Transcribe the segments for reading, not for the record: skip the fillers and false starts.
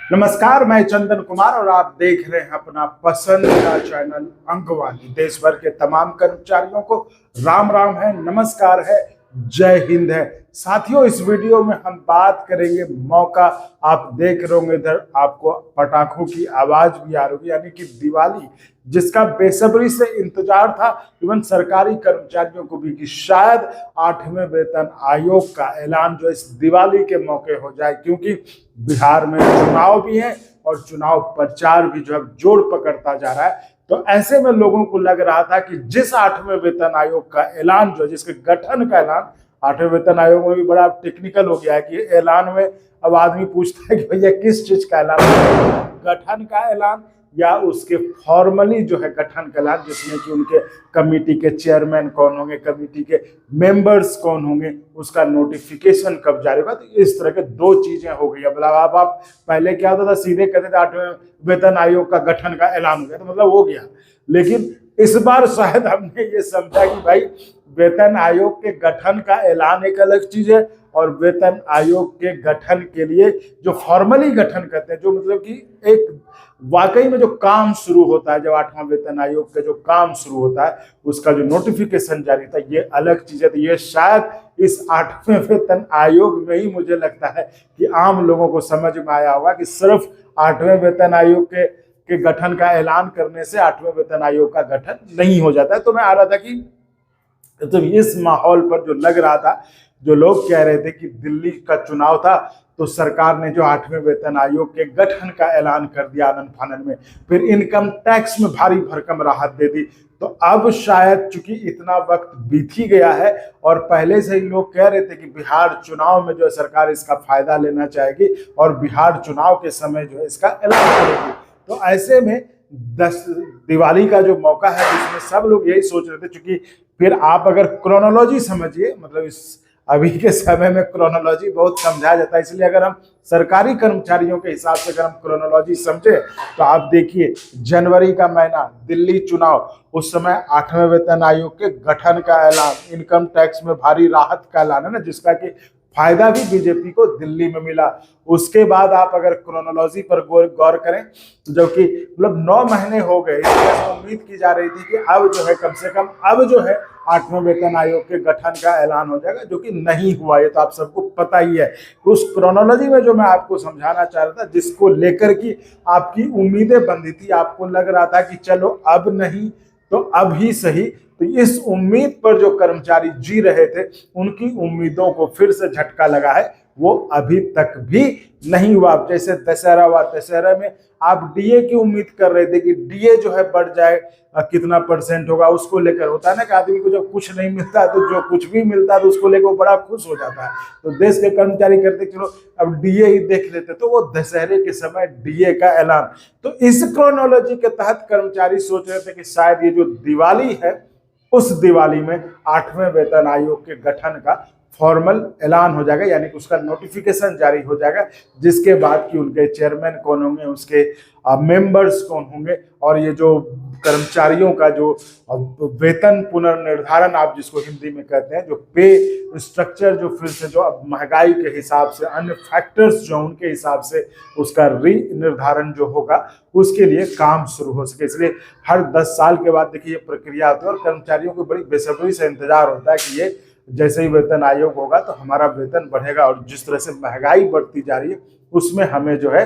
नमस्कार, मैं चंदन कुमार और आप देख रहे हैं अपना पसंदीदा चैनल अंकवाणी। देश भर के तमाम कर्मचारियों को राम राम है, नमस्कार है, जय हिंद है। साथियों, इस वीडियो में हम बात करेंगे मौका। आप देख रहे होंगे इधर आपको पटाखों की आवाज भी आ रही होगी, यानी कि दिवाली, जिसका बेसब्री से इंतजार था इवन सरकारी कर्मचारियों को भी, कि शायद 8वें वेतन आयोग का ऐलान जो इस दिवाली के मौके हो जाए, क्योंकि बिहार में चुनाव भी है और चुनाव प्रचार भी जो है जोर पकड़ता जा रहा है। तो ऐसे में लोगों को लग रहा था कि जिस 8वें वेतन आयोग का ऐलान जो, जिसके गठन का ऐलान, 8वें वेतन आयोग में भी बड़ा टेक्निकल हो गया है कि ऐलान में अब आदमी पूछता है कि भैया किस चीज का ऐलान, गठन का ऐलान या उसके फॉर्मली जो है गठन का ऐलान, जिसमें कि उनके कमेटी के चेयरमैन कौन होंगे, कमेटी के मेंबर्स कौन होंगे, उसका नोटिफिकेशन कब जारी होगा। तो इस तरह के दो चीजें हो गई। अब आप पहले क्या होता था, सीधे कहते थे 8वें वेतन आयोग का गठन का ऐलान हो गया, तो मतलब हो गया। लेकिन इस बार शायद हमने ये समझा कि भाई वेतन आयोग के गठन का ऐलान एक अलग चीज है, और वेतन आयोग के गठन के लिए जो फॉर्मली गठन करते हैं, जो मतलब कि एक वाकई में जो काम शुरू होता है, जब 8वां वेतन आयोग का जो काम शुरू होता है, उसका जो नोटिफिकेशन जारी था, ये अलग चीज है। तो ये शायद इस 8वें वेतन आयोग में ही मुझे लगता है कि आम लोगों को समझ में आया होगा कि सिर्फ 8वें वेतन आयोग के गठन का ऐलान करने से 8वें वेतन आयोग का गठन नहीं हो जाता है। तो मैं आ रहा था कि तो इस माहौल पर जो लग रहा था, जो लोग कह रहे थे कि दिल्ली का चुनाव था तो सरकार ने जो 8वें वेतन आयोग के गठन का ऐलान कर दिया आनन फानन में, फिर इनकम टैक्स में भारी भरकम राहत दे दी, तो अब शायद चूंकि इतना वक्त बीत ही गया है और पहले से ही लोग कह रहे थे कि बिहार चुनाव में जो है सरकार इसका फायदा लेना चाहेगी और बिहार चुनाव के समय जो है इसका ऐलान करेगी। तो ऐसे में दिवाली का जो मौका है, जिसमें सब लोग यही सोच रहे थे, चूंकि फिर आप अगर क्रोनोलॉजी समझिए, मतलब इस अभी के समय में क्रोनोलॉजी बहुत समझा जाता है, इसलिए अगर हम सरकारी कर्मचारियों के हिसाब से अगर हम क्रोनोलॉजी समझे तो आप देखिए, जनवरी का महीना, दिल्ली चुनाव, उस समय 8वें वेतन आयोग के गठन का ऐलान, इनकम टैक्स में भारी राहत का ऐलान है ना, जिसका कि फायदा भी बीजेपी को दिल्ली में मिला। उसके बाद आप अगर क्रोनोलॉजी पर गौर करें, जो कि मतलब 9 महीने हो गए, इसलिए उम्मीद की जा रही थी कि अब जो है कम से कम अब जो है 8वें वेतन आयोग के गठन का ऐलान हो जाएगा, जो कि नहीं हुआ। ये तो आप सबको पता ही है। तो उस क्रोनोलॉजी में जो मैं आपको समझाना चाह रहा था, जिसको लेकर की आपकी उम्मीदें बंधी थी, आपको लग रहा था कि चलो अब नहीं तो अब ही सही, तो इस उम्मीद पर जो कर्मचारी जी रहे थे, उनकी उम्मीदों को फिर से झटका लगा है। वो अभी तक भी नहीं हुआ। जैसे दशहरा हुआ, दशहरा में आप डीए की उम्मीद कर रहे थे कि डीए जो है बढ़ जाए, कितना परसेंट होगा, उसको लेकर होता है ना कि आदमी को जब कुछ नहीं मिलता तो जो कुछ भी मिलता है तो उसको लेकर वो बड़ा खुश हो जाता है। तो देश के कर्मचारी कहते चलो अब डीए ही देख लेते, तो वो दशहरे के समय डीए का ऐलान। तो इस क्रोनोलॉजी के तहत कर्मचारी सोच रहे थे कि शायद ये जो दिवाली है, उस दिवाली में 8वें वेतन आयोग के गठन का फॉर्मल ऐलान हो जाएगा, यानी कि उसका नोटिफिकेशन जारी हो जाएगा, जिसके बाद कि उनके चेयरमैन कौन होंगे, उसके मेंबर्स कौन होंगे, और ये जो कर्मचारियों का जो वेतन पुनर्निर्धारण आप जिसको हिंदी में कहते हैं, जो पे स्ट्रक्चर जो फिर से जो अब महंगाई के हिसाब से, अन्य फैक्टर्स जो उनके हिसाब से उसका री निर्धारण जो होगा, उसके लिए काम शुरू हो सके। इसलिए हर 10 साल के बाद देखिए ये प्रक्रिया होती है और कर्मचारियों को बड़ी बेसब्री से इंतजार होता है कि ये जैसे ही वेतन आयोग होगा तो हमारा वेतन बढ़ेगा, और जिस तरह से महंगाई बढ़ती जा रही है उसमें हमें जो है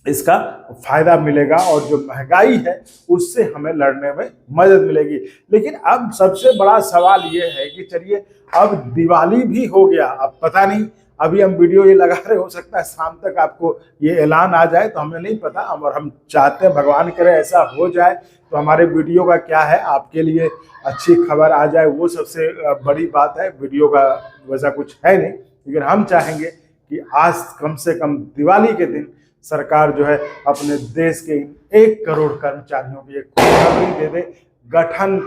इसका फायदा मिलेगा, और जो महंगाई है उससे हमें लड़ने में मदद मिलेगी। लेकिन अब सबसे बड़ा सवाल ये है कि चलिए अब दिवाली भी हो गया, अब पता नहीं, अभी हम वीडियो ये लगा रहे, हो सकता है शाम तक आपको ये ऐलान आ जाए, तो हमें नहीं पता। और हम चाहते हैं भगवान करे ऐसा हो जाए, तो हमारे वीडियो का क्या है, आपके लिए अच्छी खबर आ जाए, वो सबसे बड़ी बात है। वीडियो का वैसा कुछ है नहीं, लेकिन हम चाहेंगे कि आज कम से कम दिवाली के दिन सरकार जो है अपने देश के 1 करोड़ कर्मचारियों की एक खुशखबरी दे दे, गठन,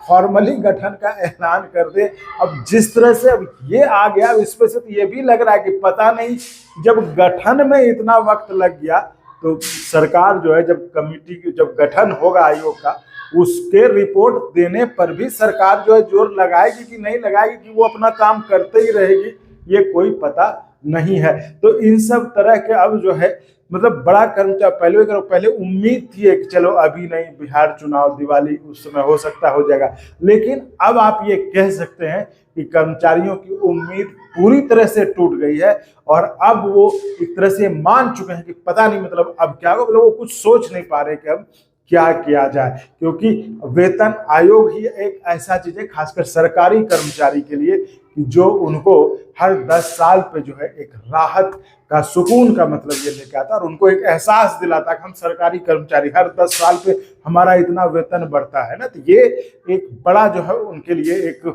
फॉर्मली गठन का ऐलान कर दे। अब जिस तरह से अब ये आ गया, इसमें से तो ये भी लग रहा है कि पता नहीं, जब गठन में इतना वक्त लग गया तो सरकार जो है, जब कमेटी की जब गठन होगा आयोग का, उसके रिपोर्ट देने पर भी सरकार जो है जोर लगाएगी कि नहीं लगाएगी, कि वो अपना काम करते ही रहेगी, ये कोई पता नहीं है। तो इन सब तरह के अब जो है मतलब बड़ा कर्मचारी पहले उम्मीद थी कि चलो अभी नहीं, बिहार चुनाव दिवाली उस समय हो सकता हो जाएगा, लेकिन अब आप ये कह सकते हैं कि कर्मचारियों की उम्मीद पूरी तरह से टूट गई है और अब वो एक तरह से मान चुके हैं कि पता नहीं मतलब अब क्या होगा, मतलब वो कुछ सोच नहीं पा रहे कि अब क्या किया जाए, क्योंकि वेतन आयोग ही एक ऐसा चीज है खासकर सरकारी कर्मचारी के लिए कि जो उनको हर 10 साल पे जो है एक राहत का, सुकून का मतलब ये लेके आता है और उनको एक एहसास दिलाता है कि हम सरकारी कर्मचारी हर 10 साल पे हमारा इतना वेतन बढ़ता है ना। तो ये एक बड़ा जो है उनके लिए एक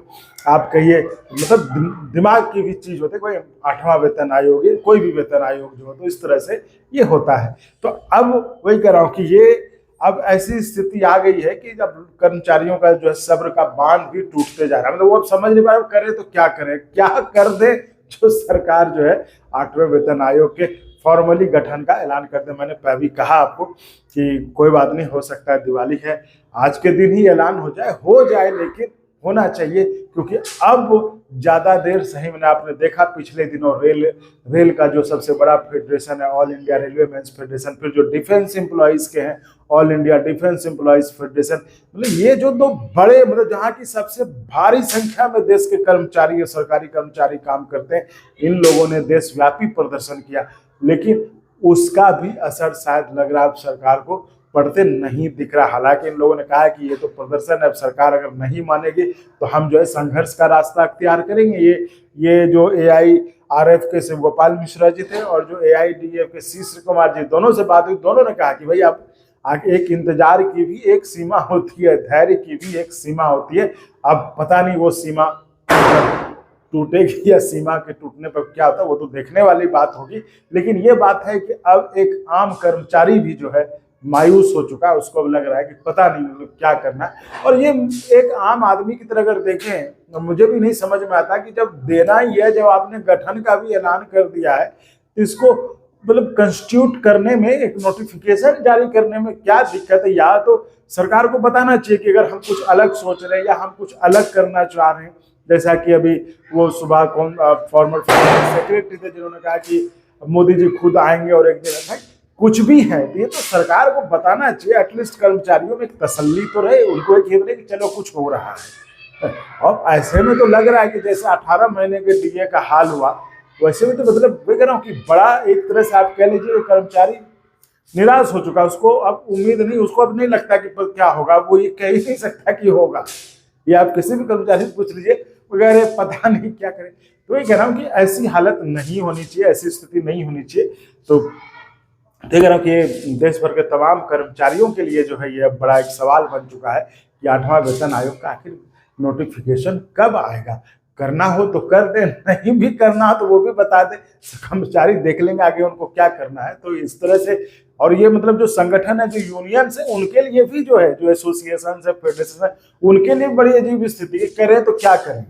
आप कहिए मतलब दिमाग की भी चीज होती है। कोई 8वां वेतन आयोग है, कोई भी वेतन आयोग जो हो, तो इस तरह से ये होता है। तो अब वही कह रहा हूँ कि ये अब ऐसी स्थिति आ गई है कि जब कर्मचारियों का जो है सब्र का बांध भी टूटते जा रहा है, मतलब वो अब समझ नहीं पा रहे करे तो क्या करें, क्या कर दे जो सरकार जो है 8वें वेतन आयोग के फॉर्मली गठन का ऐलान कर दे। मैंने अभी कहा आपको कि कोई बात नहीं, हो सकता है दिवाली है आज के दिन ही ऐलान हो जाए, लेकिन होना चाहिए, क्योंकि अब ज्यादा देर सही मैंने आपने देखा पिछले दिनों रेल का जो सबसे बड़ा फेडरेशन है all India railway men's federation, फिर जो डिफेंस एम्प्लॉइज के हैं all India defence employees federation, मतलब ये जो दो बड़े मतलब जहाँ की सबसे भारी संख्या में देश के कर्मचारी या सरकारी कर्मचारी काम करते हैं, इन लोगों ने देशव्यापी प्रदर्शन किया, लेकिन उसका भी असर शायद लग रहा है सरकार को पढ़ते नहीं दिख रहा। हालांकि इन लोगों ने कहा है कि ये तो प्रदर्शन है, अब सरकार अगर नहीं मानेगी तो हम जो है संघर्ष का रास्ता अख्तियार करेंगे। ये जो AIRF के शिव गोपाल मिश्रा जी थे और जो AIDF के श्री कुमार जी, दोनों से बात हुई, दोनों ने कहा कि भाई आप एक इंतजार की भी एक सीमा होती है, धैर्य की भी एक सीमा होती है। अब पता नहीं वो सीमा टूटेगी या सीमा के टूटने पर क्या होता है वो तो देखने वाली बात होगी, लेकिन ये बात है कि अब एक आम कर्मचारी भी जो है मायूस हो चुका है, उसको अब लग रहा है कि पता नहीं मतलब क्या करना है। और ये एक आम आदमी की तरह अगर देखें, मुझे भी नहीं समझ में आता कि जब देना ही है, जब आपने गठन का भी ऐलान कर दिया है, तो इसको मतलब कंस्टिट्यूट करने में, एक नोटिफिकेशन जारी करने में क्या दिक्कत है? या तो सरकार को बताना चाहिए कि अगर हम कुछ अलग सोच रहे हैं या हम कुछ अलग करना चाह रहे हैं, जैसा कि अभी वो सुबह फॉर्मर सेक्रेटरी थे जिन्होंने कहा कि मोदी जी खुद आएंगे और एक दिन कुछ भी है, तो ये तो सरकार को बताना चाहिए, एटलीस्ट कर्मचारियों में एक तसल्ली तो रहे, उनको एक रहे कि चलो कुछ हो रहा है। और ऐसे में तो लग रहा है कि जैसे 18 महीने के DA का हाल हुआ, वैसे में तो मतलब मैं कह रहा हूँ कि बड़ा एक तरह से आप कह लीजिए कर्मचारी निराश हो चुका, उसको अब उम्मीद नहीं, उसको अब नहीं लगता कि क्या होगा, वो ये कह ही नहीं सकता कि होगा। ये आप किसी भी कर्मचारी से पूछ लीजिए, वगैरह पता नहीं क्या करें। तो ये कह रहा हूँ कि ऐसी हालत नहीं होनी चाहिए, ऐसी स्थिति नहीं होनी चाहिए। तो देख रहा हूँ कि देश भर के तमाम कर्मचारियों के लिए जो है ये बड़ा एक सवाल बन चुका है कि 8वां वेतन आयोग का आखिर नोटिफिकेशन कब आएगा। करना हो तो कर दे, नहीं भी करना हो तो वो भी बता दे, कर्मचारी देख लेंगे आगे उनको क्या करना है। तो इस तरह से, और ये मतलब जो संगठन है, जो यूनियन है, उनके लिए भी जो है, जो एसोसिएशन है, फेडरेशन है, उनके लिए बड़ी अजीब स्थिति है, करें तो क्या करें,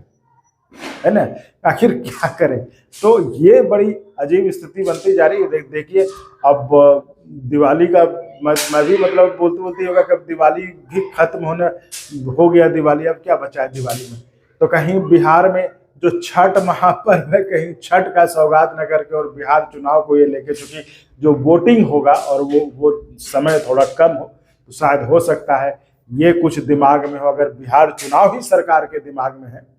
है ना, आखिर क्या करें। तो ये बड़ी अजीब स्थिति बनती जा रही है। देखिए अब दिवाली का मैं भी मतलब बोलते बोलते होगा कब दिवाली भी खत्म हो गया, दिवाली अब क्या बचा है दिवाली में। तो कहीं बिहार में जो छठ महापर्व है, कहीं छठ का सौगात न करके और बिहार चुनाव को ये लेके, चूंकि जो वोटिंग होगा और वो समय थोड़ा कम हो, तो शायद हो सकता है ये कुछ दिमाग में हो। अगर बिहार चुनाव ही सरकार के दिमाग में है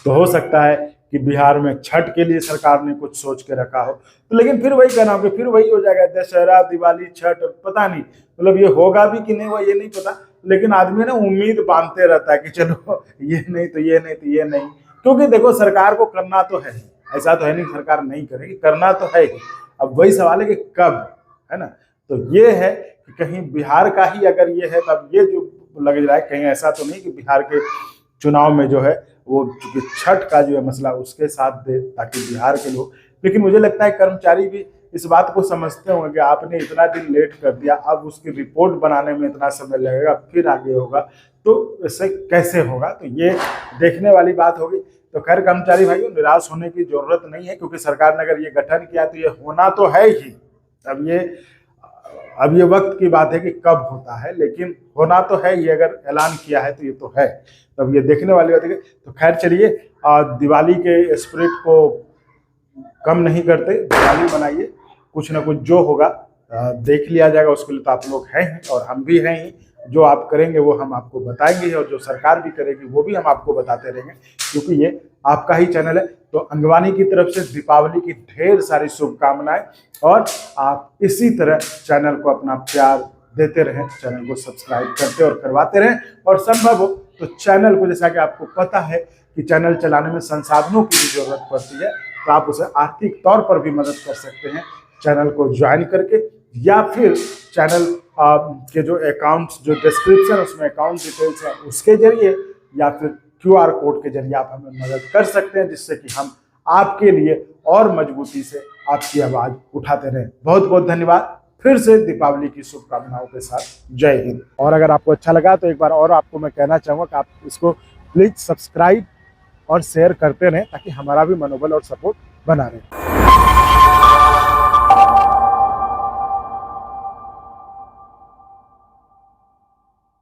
तो हो सकता है कि बिहार में छठ के लिए सरकार ने कुछ सोच के रखा हो। तो लेकिन फिर वही कहना होगा, फिर वही हो जाएगा, दशहरा दिवाली छठ, पता नहीं मतलब ये होगा भी कि नहीं हुआ ये नहीं पता, लेकिन आदमी ना उम्मीद बांधते रहता है कि चलो ये नहीं तो ये नहीं तो ये नहीं। क्योंकि देखो सरकार को करना तो है ही, ऐसा तो है नहीं सरकार नहीं करेगी, करना तो है ही। अब वही सवाल है कि कब, है ना। तो ये है कि कहीं बिहार का ही अगर ये है, तब ये जो लग रहा है कहीं ऐसा तो नहीं कि बिहार के चुनाव में जो है वो चूंकि छठ का जो है मसला उसके साथ दे, ताकि बिहार के लोग। लेकिन मुझे लगता है कर्मचारी भी इस बात को समझते होंगे कि आपने इतना दिन लेट कर दिया, अब उसकी रिपोर्ट बनाने में इतना समय लगेगा, फिर आगे होगा, तो इससे कैसे होगा। तो ये देखने वाली बात होगी। तो खैर कर्मचारी भाइयों, निराश होने की जरूरत नहीं है, क्योंकि सरकार ने अगर ये गठन किया तो ये होना तो है ही। अब ये वक्त की बात है कि कब होता है, लेकिन होना तो है, ये अगर ऐलान किया है तो ये तो है। तब ये देखने वाली बात है। तो खैर चलिए, दिवाली के स्पिरिट को कम नहीं करते, दिवाली मनाइए, कुछ ना कुछ जो होगा देख लिया जाएगा। उसके लिए तो आप लोग हैं ही और हम भी हैं ही। जो आप करेंगे वो हम आपको बताएंगे और जो सरकार भी करेगी वो भी हम आपको बताते रहेंगे, क्योंकि ये आपका ही चैनल है। तो अंगवानी की तरफ से दीपावली की ढेर सारी शुभकामनाएं, और आप इसी तरह चैनल को अपना प्यार देते रहें, चैनल को सब्सक्राइब करते और करवाते रहें। और संभव हो तो चैनल को, जैसा कि आपको पता है कि चैनल चलाने में संसाधनों की भी जरूरत पड़ती है, तो आप उसे आर्थिक तौर पर भी मदद कर सकते हैं चैनल को ज्वाइन करके, या फिर चैनल के जो अकाउंट्स, जो डिस्क्रिप्शन उसमें अकाउंट डिटेल्स है उसके जरिए, या फिर QR कोड के जरिए आप हमें मदद कर सकते हैं, जिससे कि हम आपके लिए और मजबूती से आपकी आवाज़ उठाते रहें। बहुत बहुत धन्यवाद। फिर से दीपावली की शुभकामनाओं के साथ जय हिंद। और अगर आपको अच्छा लगा तो एक बार और आपको मैं कहना चाहूँगा कि आप इसको प्लीज़ सब्सक्राइब और शेयर करते रहें, ताकि हमारा भी मनोबल और सपोर्ट बना रहे।